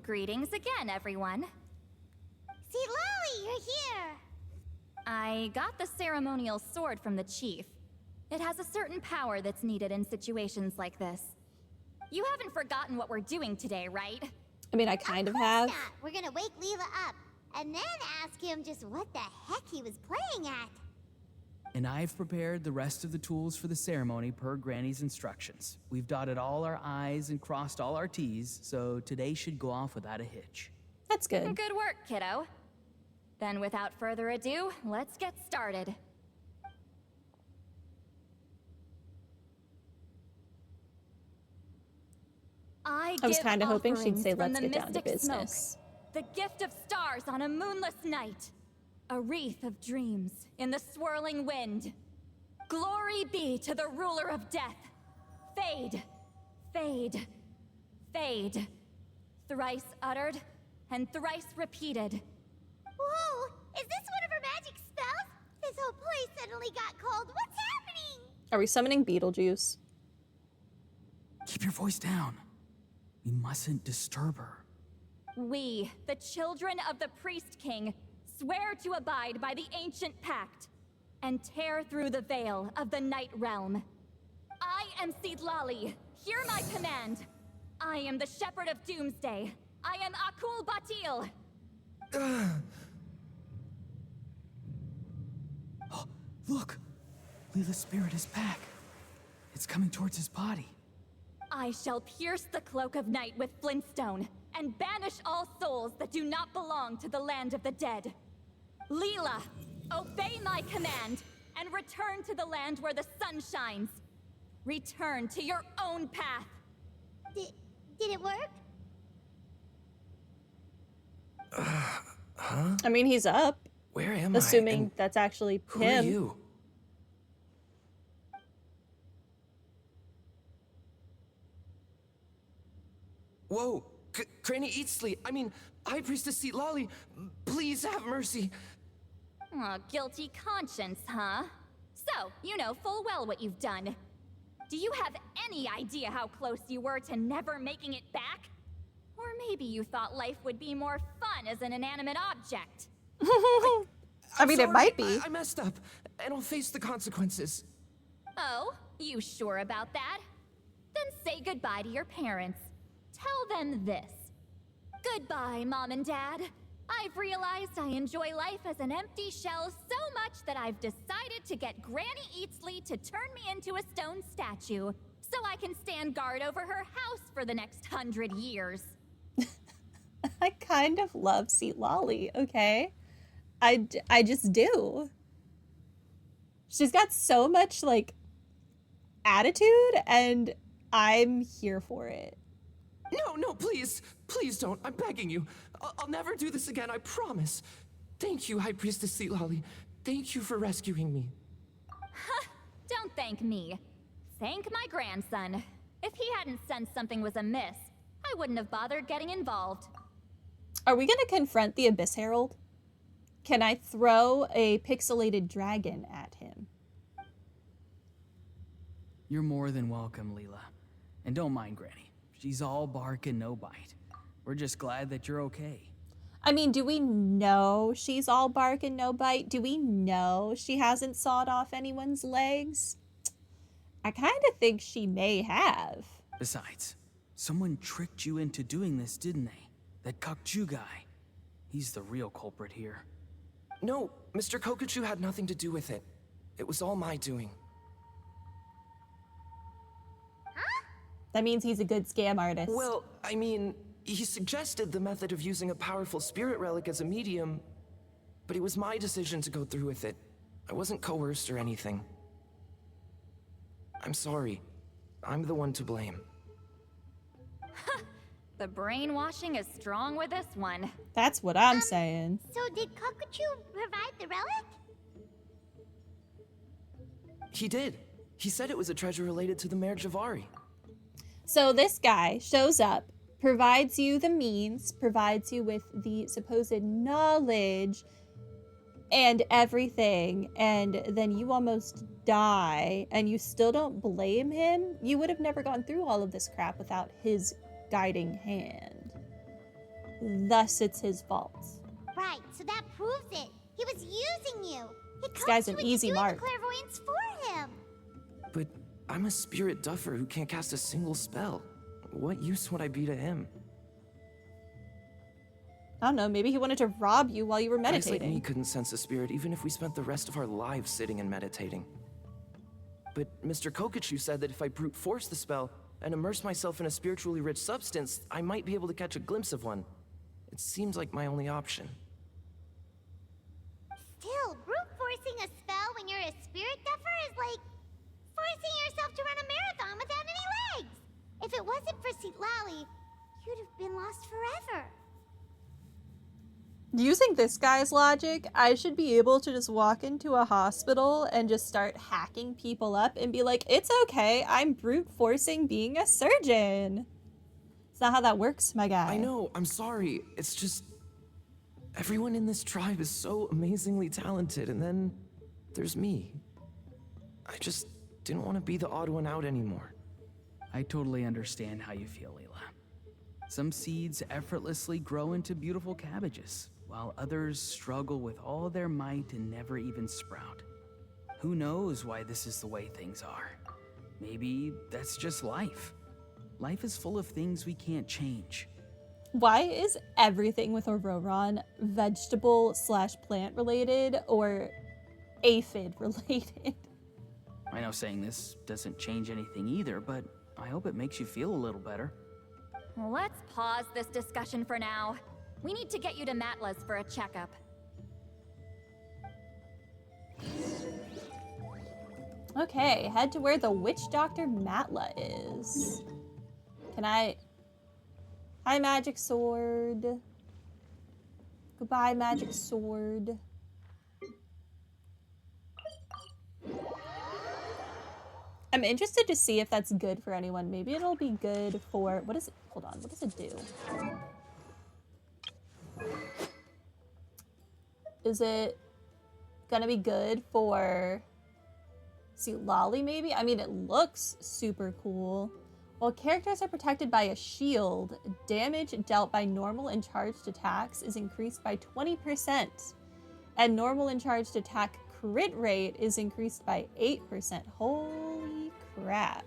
Greetings again, everyone. See, Lolly, you're here! I got the ceremonial sword from the chief. It has a certain power that's needed in situations like this. You haven't forgotten what we're doing today, right? I mean, I kind of have. Not. We're gonna wake Leela up, and then ask him just what the heck he was playing at. And I've prepared the rest of the tools for the ceremony per Granny's instructions. We've dotted all our I's and crossed all our T's, so today should go off without a hitch. That's good. Good work, kiddo. Then without further ado, let's get started. I was kind of hoping she'd say, let's get down to business. Smoke, the gift of stars on a moonless night. A wreath of dreams in the swirling wind. Glory be to the ruler of death. Fade, fade, fade. Thrice uttered and thrice repeated. Whoa! Is this one of her magic spells? This whole place suddenly got cold. What's happening? Are we summoning Beetlejuice? Keep your voice down. We mustn't disturb her. We, the children of the Priest King, swear to abide by the ancient pact and tear through the veil of the Night Realm. I am Seedlali. Hear my command. I am the Shepherd of Doomsday. I am Akul Batil. Oh, look! Leela's spirit is back. It's coming towards his body. I shall pierce the cloak of night with flintstone and banish all souls that do not belong to the land of the dead. Leela, obey my command and return to the land where the sun shines. Return to your own path. Did it work? Huh? I mean, he's up. Where am Assuming I? that's actually Who him. are you? Whoa! Granny Eatsley, I mean, High Priestess Seedlali, please have mercy. Oh, guilty conscience, huh? So, you know full well what you've done. Do you have any idea how close you were to never making it back? Or maybe you thought life would be more fun as an inanimate object. I mean, Sorry, it might be. I messed up, and I'll face the consequences. Oh, you sure about that? Then say goodbye to your parents. Tell them this. Goodbye, Mom and Dad. I've realized I enjoy life as an empty shell so much that I've decided to get Granny Eatsley to turn me into a stone statue so I can stand guard over her house for the next 100 years. I kind of love Seedlali, okay? I just do. She's got so much, like, attitude, and I'm here for it. No, please. Please don't. I'm begging you. I'll never do this again, I promise. Thank you, High Priestess Seedlali. Thank you for rescuing me. Don't thank me. Thank my grandson. If he hadn't sensed something was amiss, I wouldn't have bothered getting involved. Are we gonna confront the Abyss Herald? Can I throw a pixelated dragon at him? You're more than welcome, Leela. And don't mind Granny. She's all bark and no bite. We're just glad that you're okay. I mean, do we know she's all bark and no bite? Do we know she hasn't sawed off anyone's legs? I kind of think she may have. Besides, someone tricked you into doing this, didn't they? That Kokju guy. He's the real culprit here. No, Mr. Kokuchu had nothing to do with it. It was all my doing. That means he's a good scam artist. Well, I mean, he suggested the method of using a powerful spirit relic as a medium, but it was my decision to go through with it. I wasn't coerced or anything. I'm sorry. I'm the one to blame. The brainwashing is strong with this one. That's what I'm saying. So did Kokuchu provide the relic? He did. He said it was a treasure related to the Mare Javari. So this guy shows up, provides you the means, provides you with the supposed knowledge and everything, and then you almost die, and you still don't blame him? You would have never gone through all of this crap without his guiding hand. thus it's his fault. Right, so that proves it. He was using you. He This guy's coached an you into easy doing mark. the clairvoyance for him. But I'm a spirit duffer who can't cast a single spell. What use would I be to him? I don't know, maybe he wanted to rob you while you were Guys like me meditating. couldn't sense a spirit even if we spent the rest of our lives sitting and meditating. But Mr. Kokachu said that if I brute force the spell and immerse myself in a spiritually rich substance, I might be able to catch a glimpse of one. It seems like my only option. Still, brute forcing a spell when you're a spirit duffer is like forcing yourself to run a marathon without any legs. If it wasn't for Citlali, you'd have been lost forever. Using this guy's logic, I should be able to just walk into a hospital and just start hacking people up and be like, it's okay, I'm brute forcing being a surgeon. It's not how that works, my guy. I know, I'm sorry. It's just... everyone in this tribe is so amazingly talented, and then there's me. I just didn't want to be the odd one out anymore. I totally understand how you feel, Leela. Some seeds effortlessly grow into beautiful cabbages, while others struggle with all their might and never even sprout. Who knows why this is the way things are? Maybe that's just life. Life is full of things we can't change. Why is everything with Auroron vegetable/plant related or aphid related? I know saying this doesn't change anything either, but I hope it makes you feel a little better. Let's pause this discussion for now. We need to get you to Matla's for a checkup. Okay, head to where the witch doctor Matla is. Can I... Hi, magic sword. Goodbye, magic sword. I'm interested to see if that's good for anyone. Maybe it'll be good for... What is it? Hold on. What does it do? Is it gonna be good for Citlali, maybe? I mean, it looks super cool. While characters are protected by a shield, damage dealt by normal and charged attacks is increased by 20%. And normal and charged attack crit rate is increased by 8%. Holy crap.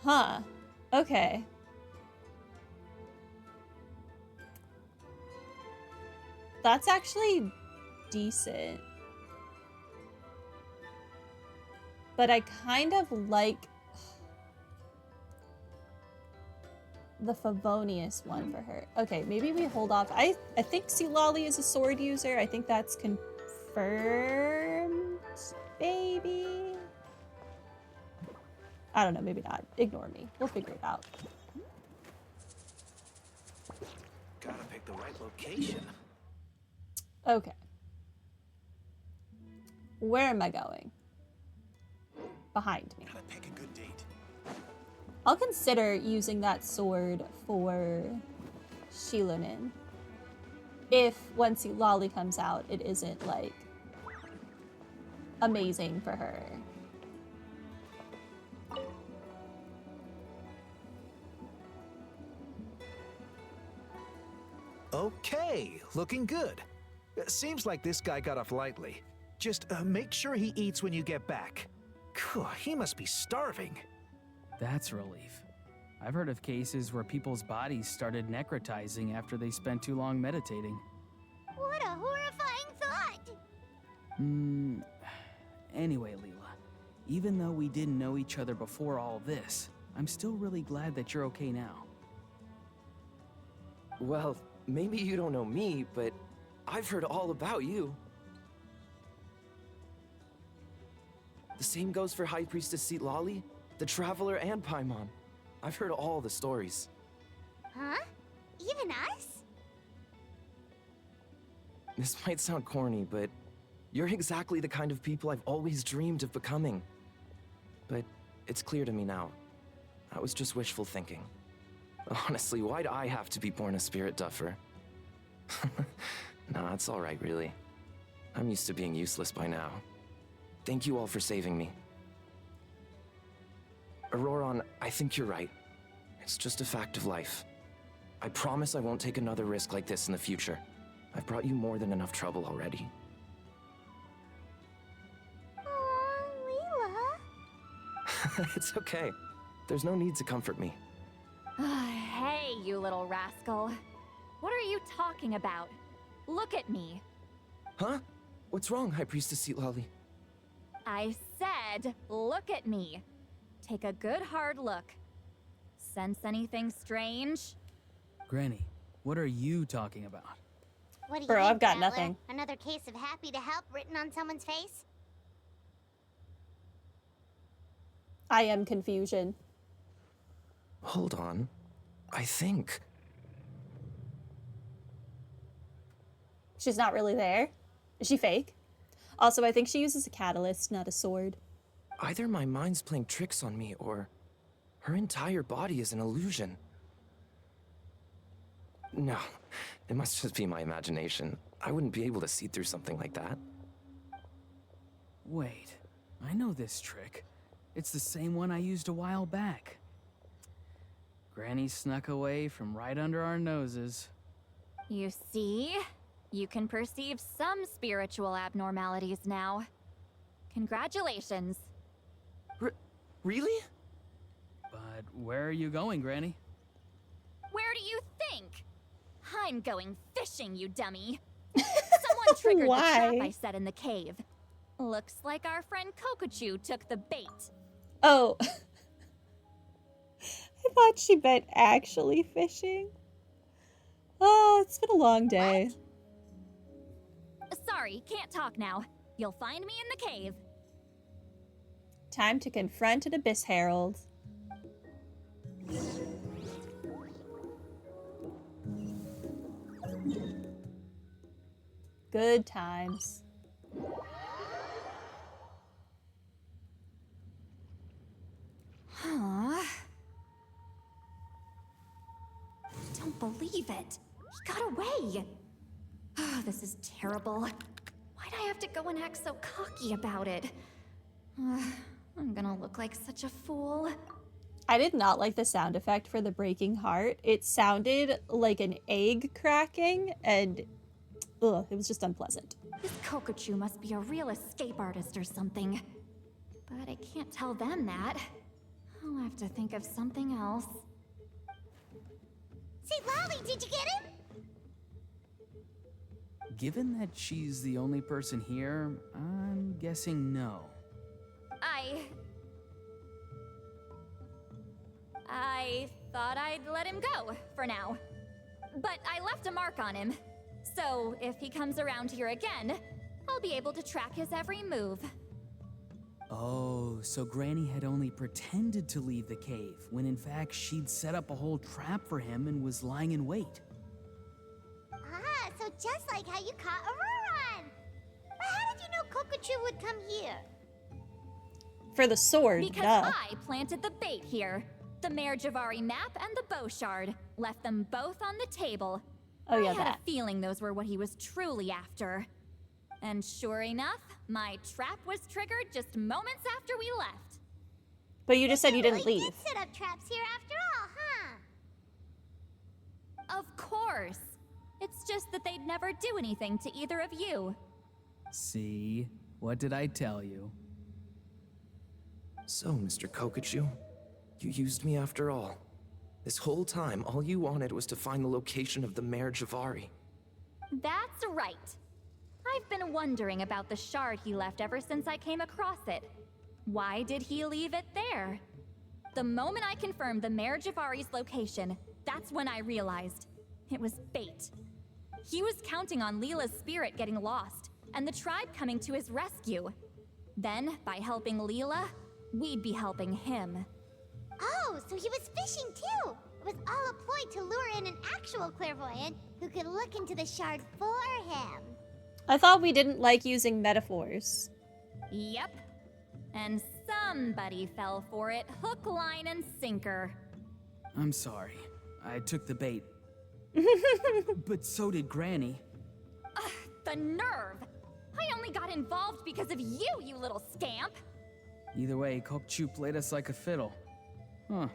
Huh. Okay. That's actually decent. But I kind of like the Favonius one for her. Okay, maybe we hold off. I think Citlali is a sword user. I think that's confirmed, baby. I don't know, maybe not. Ignore me. We'll figure it out. Gotta pick the right location. Okay. Where am I going? Behind me. Gotta pick a good date. I'll consider using that sword for Shilonin. If when Citlali comes out, it isn't like amazing for her. Okay, looking good. Seems like this guy got off lightly. Just make sure he eats when you get back. Phew, he must be starving. That's relief. I've heard of cases where people's bodies started necrotizing after they spent too long meditating. What a horrifying thought! Anyway, Leela, even though we didn't know each other before all this, I'm still really glad that you're okay now. Well, maybe you don't know me, but I've heard all about you. The same goes for High Priestess Citlali, the Traveler, and Paimon. I've heard all the stories. Huh? Even us? This might sound corny, but you're exactly the kind of people I've always dreamed of becoming. But it's clear to me now. That was just wishful thinking. Honestly, why'd I have to be born a spirit duffer? Nah, it's alright, really. I'm used to being useless by now. Thank you all for saving me. Auroron, I think you're right. It's just a fact of life. I promise I won't take another risk like this in the future. I've brought you more than enough trouble already. Aw, Leela. It's okay. There's no need to comfort me. Hey, you little rascal. What are you talking about? Look at me. Huh? What's wrong, High Priestess Lali? I said, look at me. Take a good hard look. Sense anything strange? Granny, what are you talking about? What do you Bro, think, I've got Traveler? nothing. Another case of happy to help written on someone's face? I am confusion. Hold on. I think... She's not really there. Is she fake? Also, I think she uses a catalyst, not a sword. either my mind's playing tricks on me, or her entire body is an illusion. No, it must just be my imagination. I wouldn't be able to see through something like that. Wait, I know this trick. It's the same one I used a while back. Granny snuck away from right under our noses. You see? You can perceive some spiritual abnormalities now. Congratulations. Really? But where are you going, Granny? Where do you think? I'm going fishing, you dummy. Someone triggered the trap Why? I set in the cave. Looks like our friend Kokochu took the bait. Oh. I thought she meant actually fishing. Oh, it's been a long day. Sorry, can't talk now. You'll find me in the cave. Time to confront an Abyss Herald. Good times. Huh? Don't believe it. He got away. Oh, this is terrible. Why'd I have to go and act so cocky about it? I'm gonna look like such a fool. I did not like the sound effect for the breaking heart. It sounded like an egg cracking, and ugh, it was just unpleasant. This Kokochu must be a real escape artist or something. But I can't tell them that. I'll have to think of something else. Say, Lolly, did you get him? Given that she's the only person here, I'm guessing no. I thought I'd let him go for now. But I left a mark on him. So if he comes around here again, I'll be able to track his every move. Oh, so Granny had only pretended to leave the cave, when in fact she'd set up a whole trap for him and was lying in wait. Ah, so just like how you caught Auroron. But how did you know Kokochu would come here? For the sword, Because duh. I planted the bait here. The Mare Javari map and the bow shard. Left them both on the table. Oh yeah, I had that. a feeling those were what he was truly after. And sure enough, my trap was triggered just moments after we left. But you just said you didn't really leave. did set up traps here after all, huh? Of course. It's just that they'd never do anything to either of you. See? What did I tell you? So, Mr. Kokochu, you used me after all. This whole time, all you wanted was to find the location of the Mare Javari. That's right. I've been wondering about the shard he left ever since I came across it. Why did he leave it there? The moment I confirmed the Mare Javari's location, that's when I realized it was bait. He was counting on Leela's spirit getting lost, and the tribe coming to his rescue. Then, by helping Leela, we'd be helping him. Oh, so he was fishing too. It was all a ploy to lure in an actual clairvoyant who could look into the shard for him. I thought we didn't like using metaphors. Yep. And somebody fell for it, hook, line, and sinker. I'm sorry. I took the bait. But so did Granny. Ugh, the nerve! I only got involved because of you, you little scamp! Either way, Kokchu played us like a fiddle. Huh.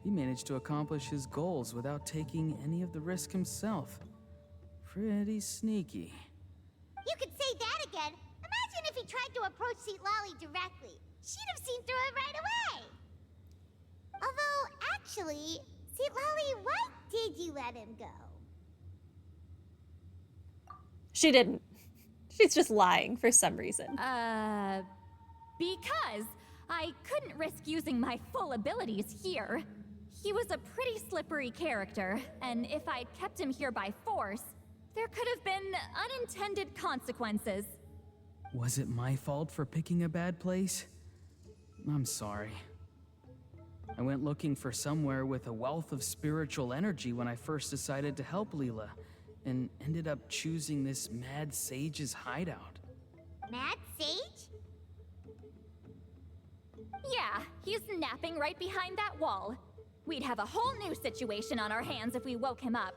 He managed to accomplish his goals without taking any of the risk himself. Pretty sneaky. You could say that again. Imagine if he tried to approach Lally directly. She'd have seen through it right away. Although, actually, Lally, why did you let him go? She didn't. She's just lying for some reason. Because I couldn't risk using my full abilities here. He was a pretty slippery character, and if I'd kept him here by force, there could have been unintended consequences. Was it my fault for picking a bad place? I'm sorry. I went looking for somewhere with a wealth of spiritual energy when I first decided to help Leela, and ended up choosing this mad sage's hideout. Mad Sage? Yeah, he's napping right behind that wall. We'd have a whole new situation on our hands if we woke him up.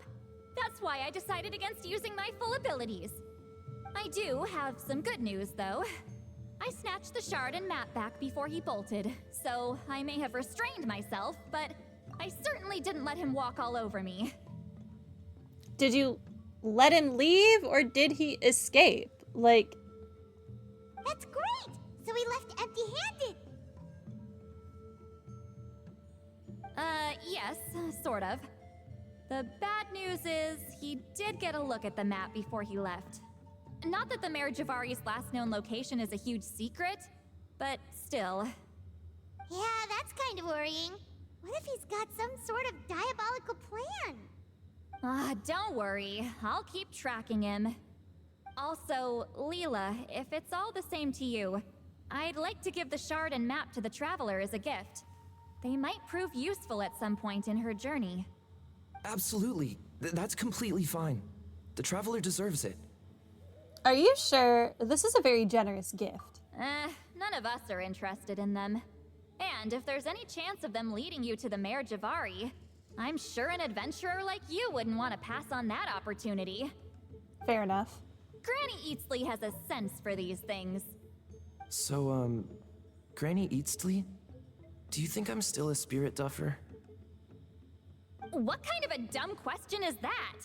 That's why I decided against using my full abilities. I do have some good news, though. I snatched the shard and map back before he bolted, so I may have restrained myself, but I certainly didn't let him walk all over me. Did you let him leave, or did he escape? Like... That's great! So he left empty-handed! Yes, sort of. The bad news is, he did get a look at the map before he left. Not that the Mayor Javari's last known location is a huge secret, but still. Yeah, that's kind of worrying. What if he's got some sort of diabolical plan? Don't worry. I'll keep tracking him. Also, Leela, if it's all the same to you, I'd like to give the shard and map to the Traveler as a gift. They might prove useful at some point in her journey. Absolutely. That's completely fine. The Traveler deserves it. Are you sure? This is a very generous gift. None of us are interested in them. And if there's any chance of them leading you to the Mayor Javari, I'm sure an adventurer like you wouldn't want to pass on that opportunity. Fair enough. Granny Eatsley has a sense for these things. So, Granny Eatsley? Do you think I'm still a spirit duffer? What kind of a dumb question is that?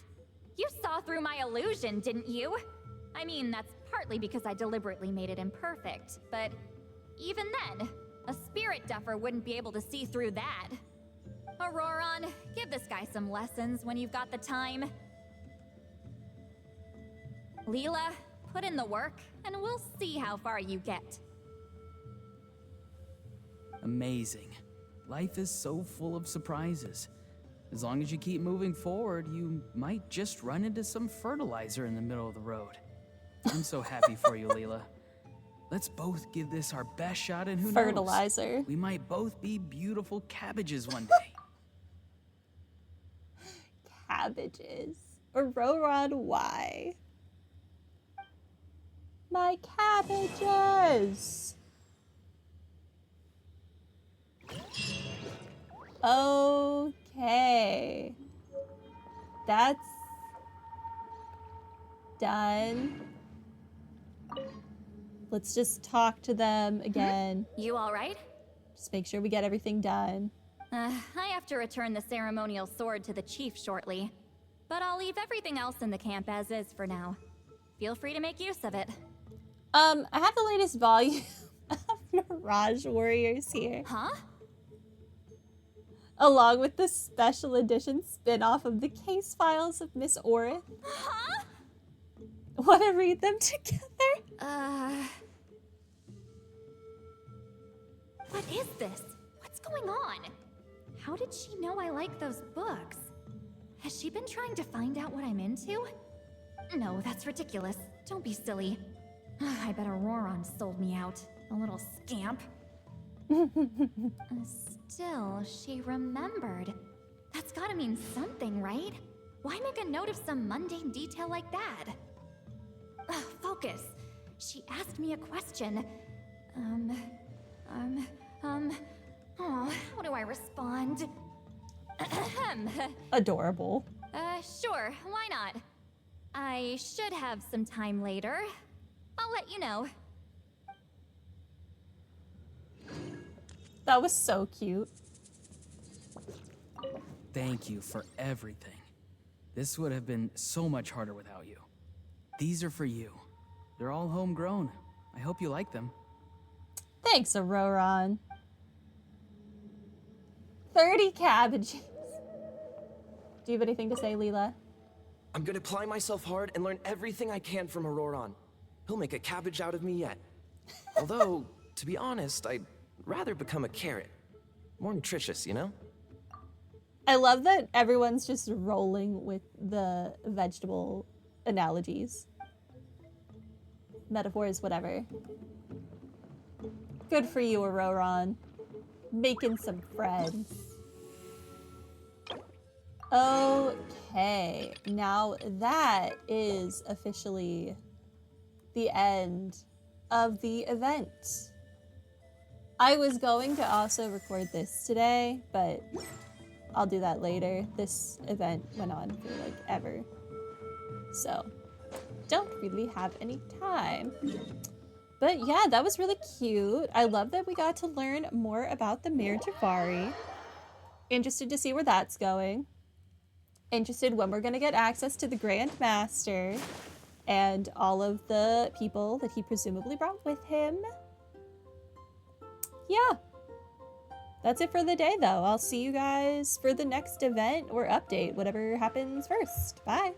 You saw through my illusion, didn't you? I mean, that's partly because I deliberately made it imperfect, but even then, a spirit duffer wouldn't be able to see through that. Auroron, give this guy some lessons when you've got the time. Leela, put in the work, and we'll see how far you get. Amazing. Life is so full of surprises. As long as you keep moving forward, you might just run into some fertilizer in the middle of the road. I'm so happy for you, Leela. Let's both give this our best shot, and who Fertilizer. knows? We might both be beautiful cabbages one day. Cabbages. Auroron, why? My cabbages! Okay. That's done. Let's just talk to them again. You all right? Just make sure we get everything done. I have to return the ceremonial sword to the chief shortly, but I'll leave everything else in the camp as is for now. Feel free to make use of it. I have the latest volume of Mirage Warriors here, Huh? along with the special edition spin-off of the case files of Miss Orith. Huh? Want to read them together? What is this? What's going on? How did she know I like those books? Has she been trying to find out what I'm into? No, that's ridiculous. Don't be silly. I bet Auroron sold me out. A little scamp. Still, she remembered. That's gotta mean something, right? Why make a note of some mundane detail like that? Focus. She asked me a question. Oh, how do I respond? Adorable. Sure, why not? I should have some time later. I'll let you know. That was so cute. thank you for everything. This would have been so much harder without you. These are for you. They're all homegrown. I hope you like them. Thanks, Auroron. 30 cabbages. Do you have anything to say, Leela? I'm gonna apply myself hard and learn everything I can from Auroron. He'll make a cabbage out of me yet. Although, to be honest, I'd rather become a carrot. More nutritious, you know? I love that everyone's just rolling with the vegetable analogies. Metaphors, whatever. Good for you, Auroron. Making some friends. Okay, now that is officially the end of the event. I was going to also record this today, but I'll do that later. This event went on for like ever. So, don't really have any time. But yeah, that was really cute. I love that we got to learn more about the Mare Javari. Interested to see where that's going. Interested when we're gonna get access to the Grand Master and all of the people that he presumably brought with him. Yeah. That's it for the day, though. I'll see you guys for the next event or update, whatever happens first. Bye.